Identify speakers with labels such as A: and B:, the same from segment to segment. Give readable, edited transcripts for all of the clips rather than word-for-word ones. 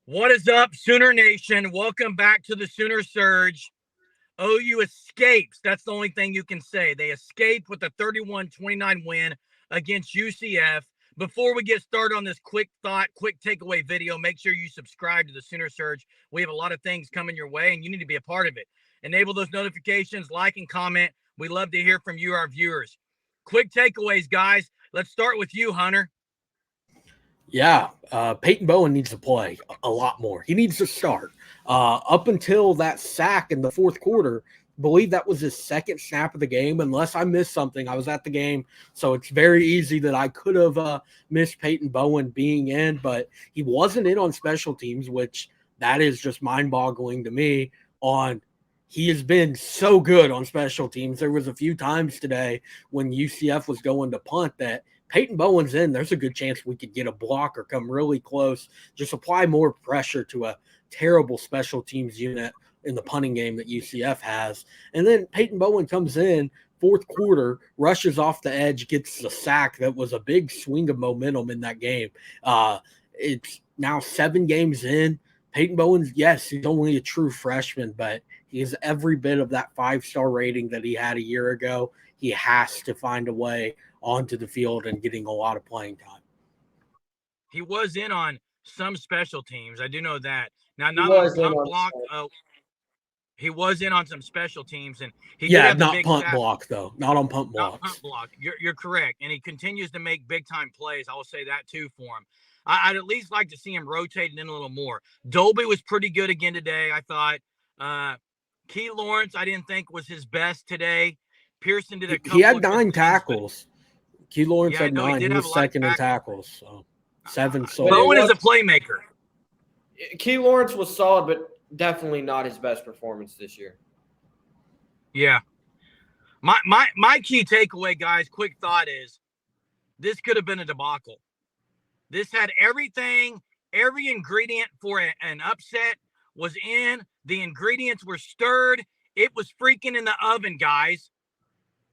A: What is up, Sooner Nation? Welcome back to the Sooner Surge. OU escapes. That's the only thing you can say. They escaped with a 31-29 win against UCF. Before we get started on this quick takeaway video, make sure you subscribe to the Sooner Surge. We have a lot of things coming your way, and you need to be a part of it. Enable those notifications, like and comment. We love to hear from you, our viewers. Quick takeaways, guys. Let's start with you, Hunter.
B: Yeah, Peyton Bowen needs to play a lot more. He needs to start. Up until that sack in the fourth quarter, I believe that was his second snap of the game. Unless I missed something, I was at the game, so it's very easy that I could have missed Peyton Bowen being in, but he wasn't in on special teams, which that is just mind-boggling to me. He has been so good on special teams. There was a few times today when UCF was going to punt that Peyton Bowen's in, there's a good chance we could get a block or come really close. Just apply more pressure to a terrible special teams unit in the punting game that UCF has. And then Peyton Bowen comes in, fourth quarter, rushes off the edge, gets the sack. That was a big swing of momentum in that game. It's now 7 games in. Peyton Bowen's, yes, he's only a true freshman, but he has every bit of that 5-star rating that he had a year ago. He has to find a way onto the field and getting a lot of playing time.
A: He was in on some special teams. I do know that. Now, not on punt block. He was in on some special teams, and he did have the
B: not
A: big
B: punt
A: sack.
B: block though. Not on punt blocks.
A: Not punt block. You're correct, and he continues to make big time plays. I will say that too for him. I'd at least like to see him rotating in a little more. Dolby was pretty good again today, I thought. Key Lawrence, I didn't think was his best today. Pearson did a couple.
B: He had 9 tackles. Key Lawrence had 9. He was second in tackles. So 7.
A: Bowen is a playmaker.
C: Key Lawrence was solid, but definitely not his best performance this year.
A: Yeah. My key takeaway, guys, quick thought is this could have been a debacle. This had everything, every ingredient for an upset was in. The ingredients were stirred. It was freaking in the oven, guys.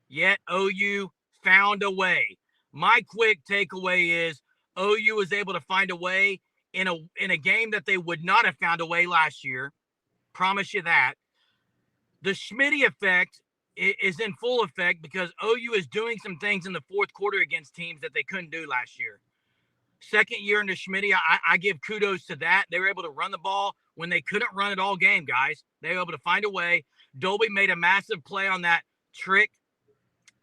A: Yet OU found a way. My quick takeaway is OU was able to find a way in a game that they would not have found a way last year. Promise you that. The Schmitty effect is in full effect because OU is doing some things in the fourth quarter against teams that they couldn't do last year. Second year into Schmitty, I give kudos to that. They were able to run the ball when they couldn't run it all game, guys. They were able to find a way. Dolby made a massive play on that trick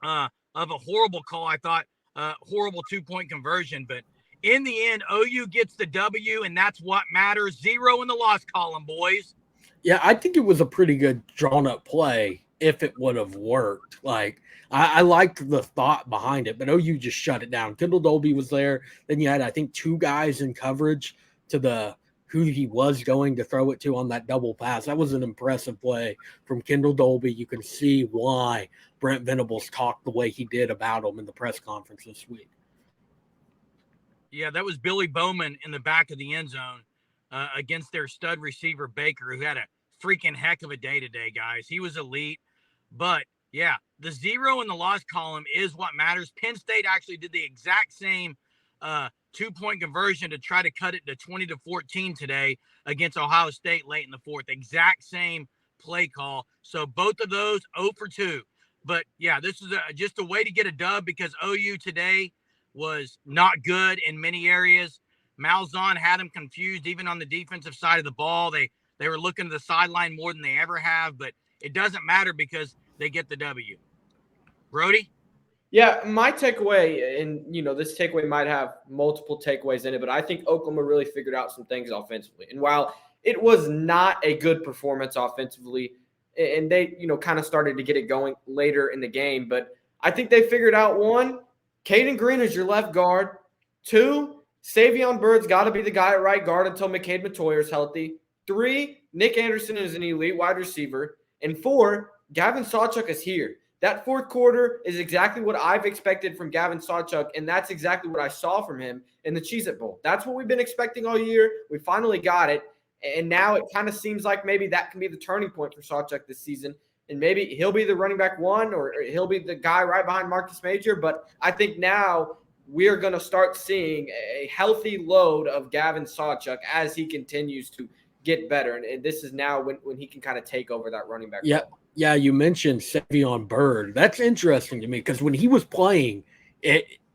A: of a horrible call. I thought horrible 2-point conversion, but in the end, OU gets the W, and that's what matters. 0 in the loss column, boys.
B: Yeah, I think it was a pretty good drawn-up play if it would have worked. Like, I liked the thought behind it, but OU just shut it down. Kendall Dolby was there. Then you had, I think, 2 guys in coverage to who he was going to throw it to on that double pass. That was an impressive play from Kendall Dolby. You can see why Brent Venables talked the way he did about him in the press conference this week.
A: Yeah, that was Billy Bowman in the back of the end zone against their stud receiver, Baker, who had a freaking heck of a day today, guys. He was elite. But, yeah, the 0 in the loss column is what matters. Penn State actually did the exact same 2-point conversion to try to cut it to 20-14 today against Ohio State late in the fourth. Exact same play call. So both of those 0 for 2. But, yeah, this is just a way to get a dub because OU today was not good in many areas. Malzahn had him confused even on the defensive side of the ball. They were looking to the sideline more than they ever have, but it doesn't matter because they get the W. Brody?
C: Yeah, my takeaway, and, this takeaway might have multiple takeaways in it, but I think Oklahoma really figured out some things offensively. And while it was not a good performance offensively, and they, kind of started to get it going later in the game, but I think they figured out, 1, Caden Green is your left guard. 2, Savion Bird's got to be the guy at right guard until McCade Matoyer is healthy. 3, Nick Anderson is an elite wide receiver. And 4, Gavin Sawchuk is here. That fourth quarter is exactly what I've expected from Gavin Sawchuk, and that's exactly what I saw from him in the Cheez-It Bowl. That's what we've been expecting all year. We finally got it, and now it kind of seems like maybe that can be the turning point for Sawchuk this season, and maybe he'll be the running back 1 or he'll be the guy right behind Marcus Major. But I think now we are going to start seeing a healthy load of Gavin Sawchuk as he continues to get better. And this is now when he can kind of take over that running back role.
B: Yeah, you mentioned Savion Byrd. That's interesting to me because when he was playing,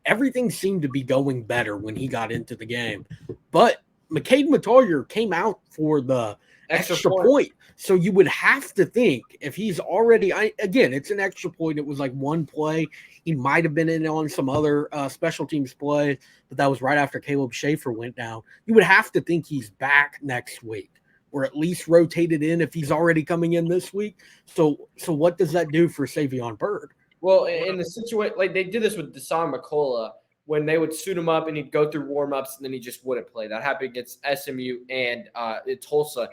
B: everything seemed to be going better when he got into the game. But McCade Matoyer came out for the extra point. So you would have to think if he's already again, it's an extra point. It was like one play. He might have been in on some other special teams play, but that was right after Caleb Schaefer went down. You would have to think he's back next week, or at least rotated in if he's already coming in this week. So what does that do for Savion Byrd?
C: Well, in the situation, like they did this with Deshaun McCullough when they would suit him up and he'd go through warm-ups and then he just wouldn't play. That happened against SMU and Tulsa.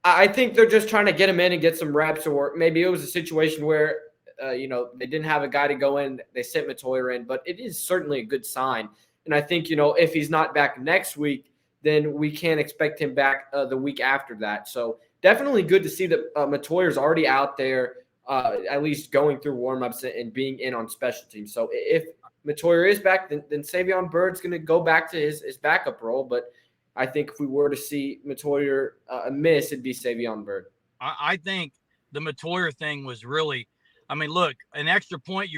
C: I think they're just trying to get him in and get some reps, or maybe it was a situation where, they didn't have a guy to go in. They sent Matoyer in, but it is certainly a good sign. And I think, if he's not back next week, then we can't expect him back the week after that. So definitely good to see that Matoyer's already out there, at least going through warmups and being in on special teams. So if Matoyer is back, then Savion Byrd's going to go back to his backup role. But I think if we were to see Matoyer miss, it'd be Savion Byrd.
A: I think the Matoyer thing was really, look, an extra point,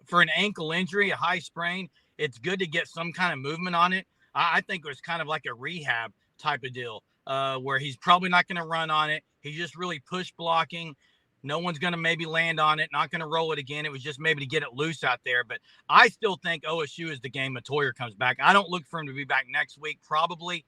A: for an ankle injury, a high sprain, it's good to get some kind of movement on it. I think it was kind of like a rehab type of deal where he's probably not going to run on it. He's just really push blocking. No one's going to maybe land on it, not going to roll it again. It was just maybe to get it loose out there. But I still think OSU is the game Matoyer comes back. I don't look for him to be back next week, probably.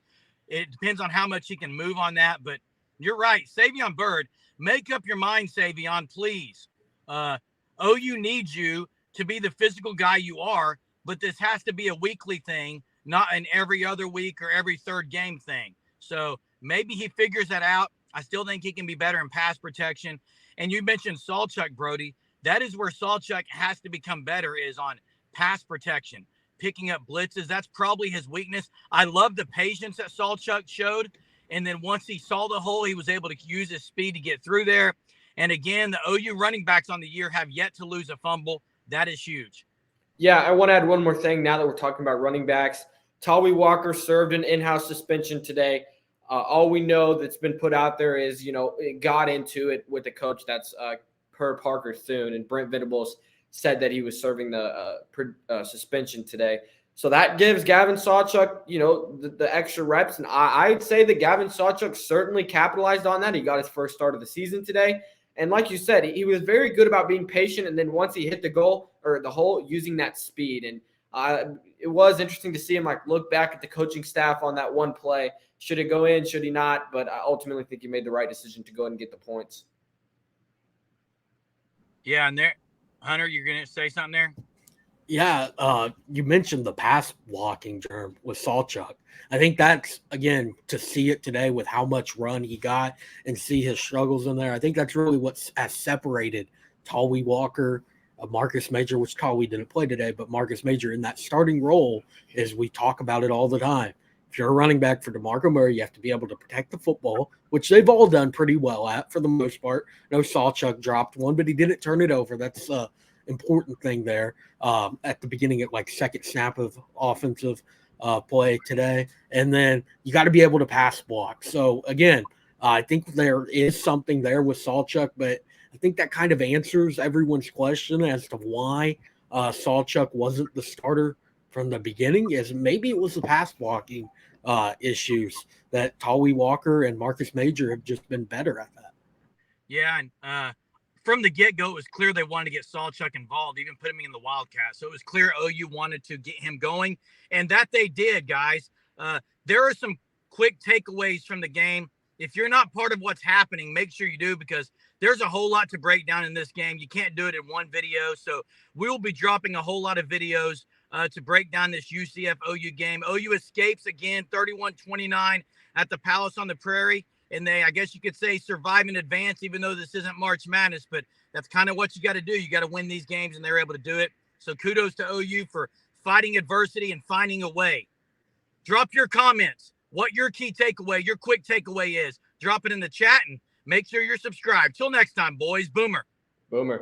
A: It depends on how much he can move on that. But you're right. Savion Byrd, make up your mind, Savion, please. OU needs you to be the physical guy you are, but this has to be a weekly thing, not an every other week or every third game thing. So maybe he figures that out. I still think he can be better in pass protection. And you mentioned Sawchuk, Brody. That is where Sawchuk has to become better, is on pass protection, picking up blitzes. That's probably his weakness. I love the patience that Sawchuk showed. And then once he saw the hole, he was able to use his speed to get through there. And again, the OU running backs on the year have yet to lose a fumble. That is huge.
C: Yeah, I want to add one more thing now that we're talking about running backs. Tawee Walker served an in-house suspension today. All we know that's been put out there is, it got into it with the coach. That's per Parker Thune, and Brent Venables said that he was serving the suspension today. So that gives Gavin Sawchuk, the extra reps. And I'd say that Gavin Sawchuk certainly capitalized on that. He got his first start of the season today. And like you said, he was very good about being patient. And then once he hit the goal or the hole, using that speed. And it was interesting to see him look back at the coaching staff on that one play. Should it go in? Should he not? But I ultimately think he made the right decision to go ahead and get the points.
A: Yeah, and there, Hunter, you're going to say something there?
B: Yeah, you mentioned the pass blocking, Germ, with Sawchuk. I think that's, again, to see it today with how much run he got and see his struggles in there. I think that's really what has separated Tawee Walker, Marcus Major, which Tawee didn't play today, but Marcus Major in that starting role, is we talk about it all the time. If you're a running back for DeMarco Murray, you have to be able to protect the football, which they've all done pretty well at for the most part. No, Sawchuk dropped one, but he didn't turn it over. That's important thing there at the beginning at second snap of offensive play today. And then you got to be able to pass block. So again, I think there is something there with Sawchuk, but I think that kind of answers everyone's question as to why Sawchuk wasn't the starter from the beginning, is maybe it was the pass blocking issues that Tawee Walker and Marcus Major have just been better at that.
A: Yeah, and from the get-go, it was clear they wanted to get Sawchuk involved, even put him in the Wildcat. So it was clear OU wanted to get him going, and that they did, guys. There are some quick takeaways from the game. If you're not part of what's happening, make sure you do, because there's a whole lot to break down in this game. You can't do it in one video. So we'll be dropping a whole lot of videos to break down this UCF-OU game. OU escapes again, 31-29 at the Palace on the Prairie. And they, I guess you could say, survive in advance, even though this isn't March Madness. But that's kind of what you got to do. You got to win these games, and they're able to do it. So kudos to OU for fighting adversity and finding a way. Drop your comments. What your key takeaway, your quick takeaway is. Drop it in the chat and make sure you're subscribed. Till next time, boys. Boomer.
C: Boomer.